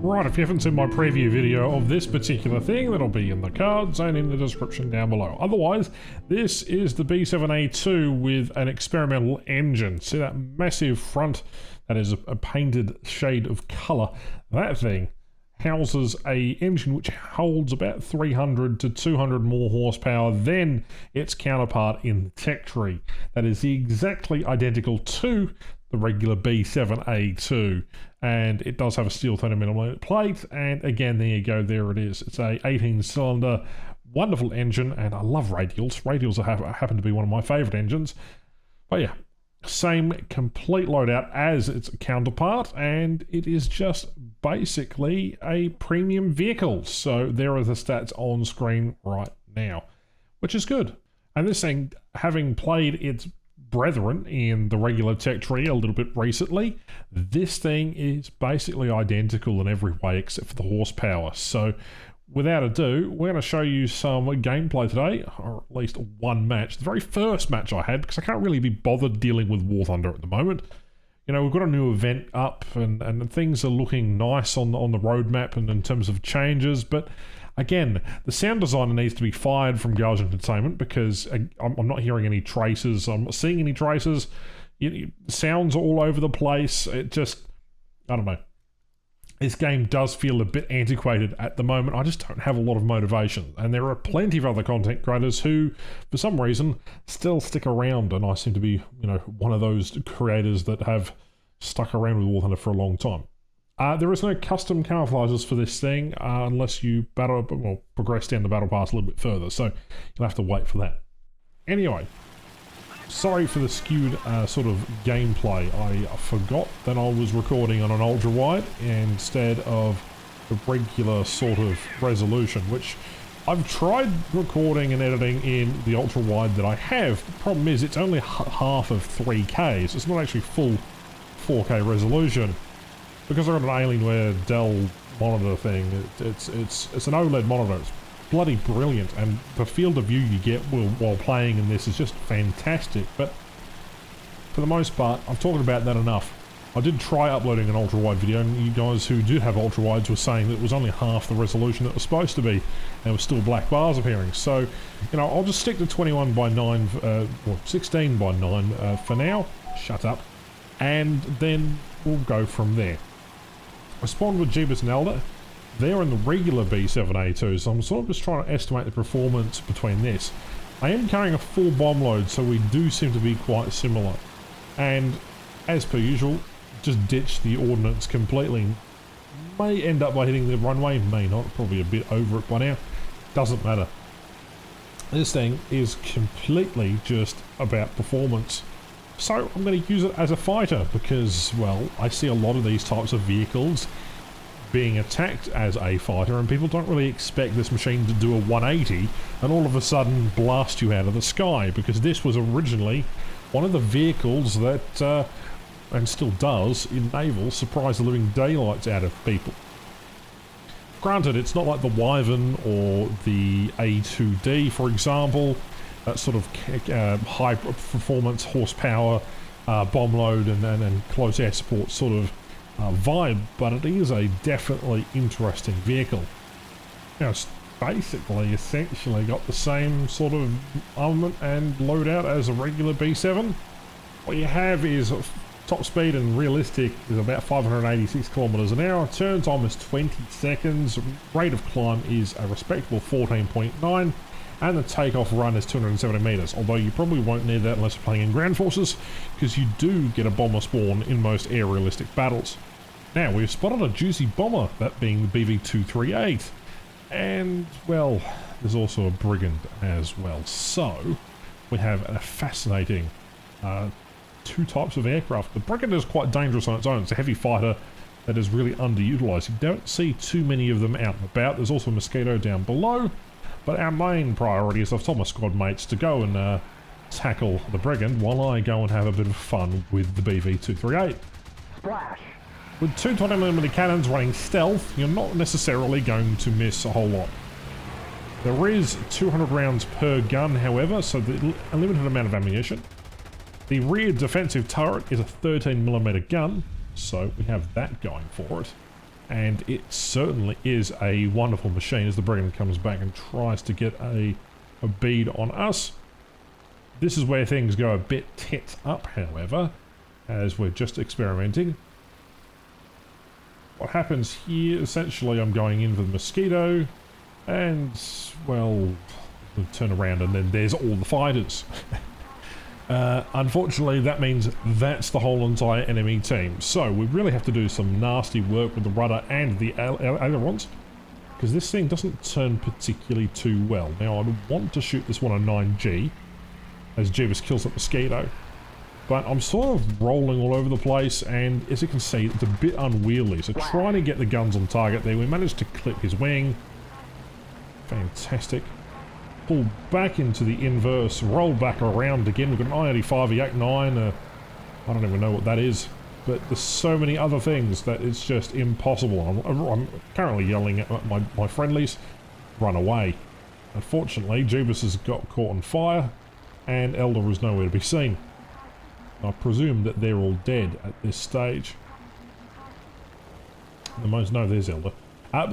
Right, if you haven't seen my preview video of this particular thing, that'll be in the cards and in the description down below. Otherwise, this is the B7A2 with an experimental engine. See that massive front that is a painted shade of colour? That thing houses a engine which holds about 300 to 200 more horsepower than its counterpart in the tech tree. That is exactly identical to the regular B7A2, and it does have a steel 30mm plate, and again, there you go, there it is. It's a 18-cylinder, wonderful engine, and I love radials. Radials happen to be one of my favourite engines. But yeah, same complete loadout as its counterpart, and it is just basically a premium vehicle. So there are the stats on screen right now, which is good. And this thing, having played its brethren in the regular tech tree a little bit recently, this thing is basically identical in every way except for the horsepower. So without ado, we're going to show you some gameplay today, or at least one match. The very first match I had, because I can't really be bothered dealing with Warthunder at the moment. You know, we've got a new event up and things are looking nice on the roadmap and in terms of changes, but again, the sound designer needs to be fired from Gauge Entertainment because I'm not hearing any traces. I'm not seeing any traces. Sounds are all over the place. It just, I don't know. This game does feel a bit antiquated at the moment. I just don't have a lot of motivation. And there are plenty of other content creators who, for some reason, still stick around. And I seem to be, you know, one of those creators that have stuck around with Warthunder for a long time. There is no custom camouflages for this thing unless you progress down the battle pass a little bit further. So you'll have to wait for that. Anyway, sorry for the skewed sort of gameplay. I forgot that I was recording on an ultra wide instead of the regular sort of resolution, which I've tried recording and editing in the ultra wide that I have. The problem is it's only half of 3K, so it's not actually full 4K resolution. Because I've got an Alienware Dell monitor thing, it's an OLED monitor. It's bloody brilliant, and the field of view you get while playing in this is just fantastic. But for the most part, I've talked about that enough. I did try uploading an ultra-wide video, and you guys who do have ultra-wides were saying that it was only half the resolution it was supposed to be, and there were still black bars appearing. So, you know, I'll just stick to 21:9, or 16:9 for now. Shut up. And then we'll go from there. I spawned with Jeebus and Elder. They're in the regular B7A2, so I'm sort of just trying to estimate the performance between this. I am carrying a full bomb load, so we do seem to be quite similar. And, as per usual, just ditch the ordnance completely. May end up by hitting the runway, may not, probably a bit over it by now. Doesn't matter. This thing is completely just about performance. So I'm going to use it as a fighter because, well, I see a lot of these types of vehicles being attacked as a fighter, and people don't really expect this machine to do a 180 and all of a sudden blast you out of the sky, because this was originally one of the vehicles that, and still does, in naval, surprise the living daylights out of people. Granted, it's not like the Wyvern or the A2D, for example, that sort of high performance horsepower bomb load and close air support sort of vibe, but it is a definitely interesting vehicle. Now, it's basically essentially got the same sort of armament and loadout as a regular B7. What you have is top speed and realistic is about 586 kilometers an hour, turn time is 20 seconds, rate of climb is a respectable 14.9, and the takeoff run is 270 meters, although you probably won't need that unless you're playing in ground forces, because you do get a bomber spawn in most air realistic battles. Now, we've spotted a juicy bomber, that being the BV238, and, well, there's also a brigand as well. So, we have a fascinating two types of aircraft. The brigand is quite dangerous on its own. It's a heavy fighter that is really underutilized. You don't see too many of them out and about. There's also a Mosquito down below. But our main priority is I've told my squad mates to go and tackle the brigand while I go and have a bit of fun with the BV238. Splash. With two 20mm cannons running stealth, you're not necessarily going to miss a whole lot. There is 200 rounds per gun, however, so a limited amount of ammunition. The rear defensive turret is a 13mm gun, so we have that going for it. And it certainly is a wonderful machine as the brigand comes back and tries to get a bead on us. This is where things go a bit tits up, however, as we're just experimenting. What happens here, essentially I'm going in for the mosquito, and, well, we'll turn around and then there's all the fighters. Unfortunately, that means that's the whole entire enemy team. So we really have to do some nasty work with the rudder and the ailerons, because this thing doesn't turn particularly too well. Now, I want to shoot this one on 9G, as Jeebus kills that mosquito. But I'm sort of rolling all over the place, and as you can see, it's a bit unwieldy. So trying to get the guns on target there, we managed to clip his wing. Fantastic. Pull back into the inverse, roll back around again. We've got an I-85, a Yak-9, I don't even know what that is. But there's so many other things that it's just impossible. I'm currently yelling at my friendlies, run away. Unfortunately, Jeebus has got caught on fire, and Elder is nowhere to be seen. I presume that they're all dead at this stage. No, there's Elder.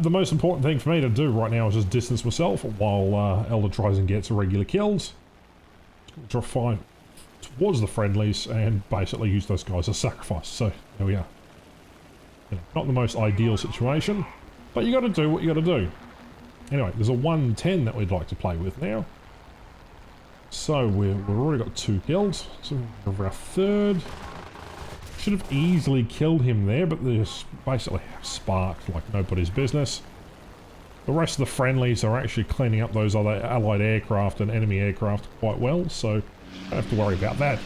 The most important thing for me to do right now is just distance myself while Elder tries and gets regular kills. Try to fly towards the friendlies and basically use those guys as sacrifice. So there we are. You know, not the most ideal situation, but you got to do what you got to do. Anyway, there's a 110 that we'd like to play with now. So we've already got 2 kills. So we're our 3rd. Should have easily killed him there, but there's basically sparked like nobody's business. The rest of the friendlies are actually cleaning up those other allied aircraft and enemy aircraft quite well, so I don't have to worry about that.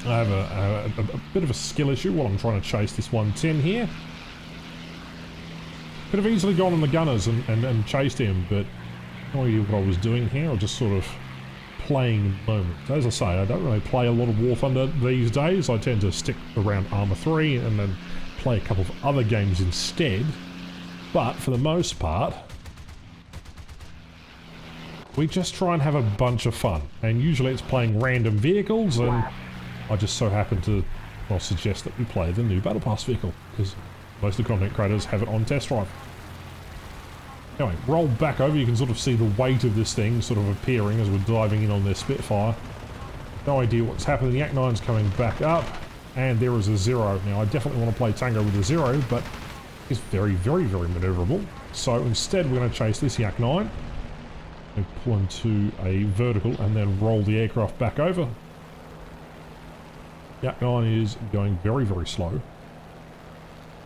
I have a bit of a skill issue while I'm trying to chase this 110 here. Could have easily gone on the gunners and chased him, but no idea what I was doing here. I was just sort of playing in the moment. As I say, I don't really play a lot of War Thunder these days. I tend to stick around Arma 3 and then play a couple of other games instead. But for the most part, we just try and have a bunch of fun. And usually it's playing random vehicles, and I just so happen to, well, suggest that we play the new Battlepass vehicle, because most of the content creators have it on test drive. Anyway, roll back over, you can sort of see the weight of this thing sort of appearing as we're diving in on their Spitfire. No idea what's happening. The Yak-9's coming back up, and there is a 0. Now, I definitely want to play Tango with a 0, but it's very, very, very maneuverable. So instead, we're going to chase this Yak-9 and pull into a vertical and then roll the aircraft back over. Yak-9 is going very, very slow.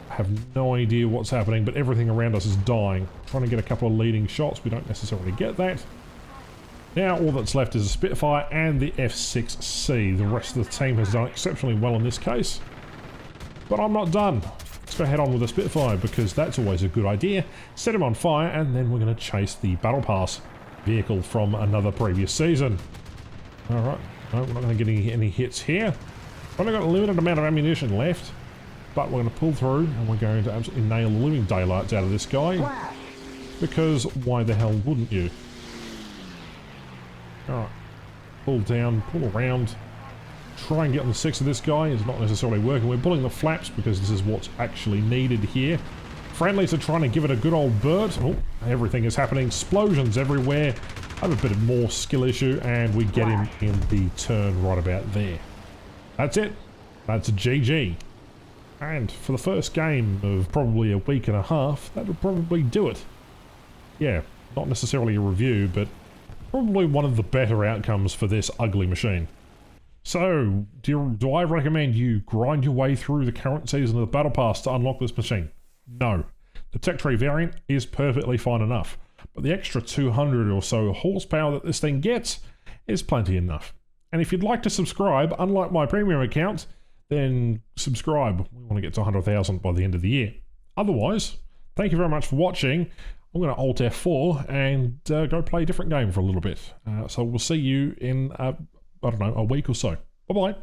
I have no idea what's happening, but everything around us is dying. Trying to get a couple of leading shots, we don't necessarily get that. Now all that's left is a Spitfire and the F6C. The rest of the team has done exceptionally well in this case. But I'm not done. Let's go head on with the Spitfire, because that's always a good idea. Set him on fire, and then we're going to chase the Battlepass vehicle from another previous season. Alright, no, we're not going to get any hits here. We've only got a limited amount of ammunition left. But we're going to pull through, and we're going to absolutely nail the living daylights out of this guy. Because why the hell wouldn't you? Alright. Pull down, pull around. Try and get on the 6 of this guy. It's not necessarily working. We're pulling the flaps because this is what's actually needed here. Friendlies are trying to give it a good old bird. Oh, everything is happening. Explosions everywhere. I have a bit of more skill issue, and we get him in the turn right about there. That's it. That's a GG. And for the first game of probably a week and a half, that would probably do it. Yeah, not necessarily a review, but probably one of the better outcomes for this ugly machine. So, do I recommend you grind your way through the current season of the Battle Pass to unlock this machine? No. The Tech Tree variant is perfectly fine enough, but the extra 200 or so horsepower that this thing gets is plenty enough. And if you'd like to subscribe, unlike my premium account, then subscribe. We want to get to 100,000 by the end of the year. Otherwise, thank you very much for watching. I'm going to Alt F4 and go play a different game for a little bit. So we'll see you in, I don't know, a week or so. Bye-bye.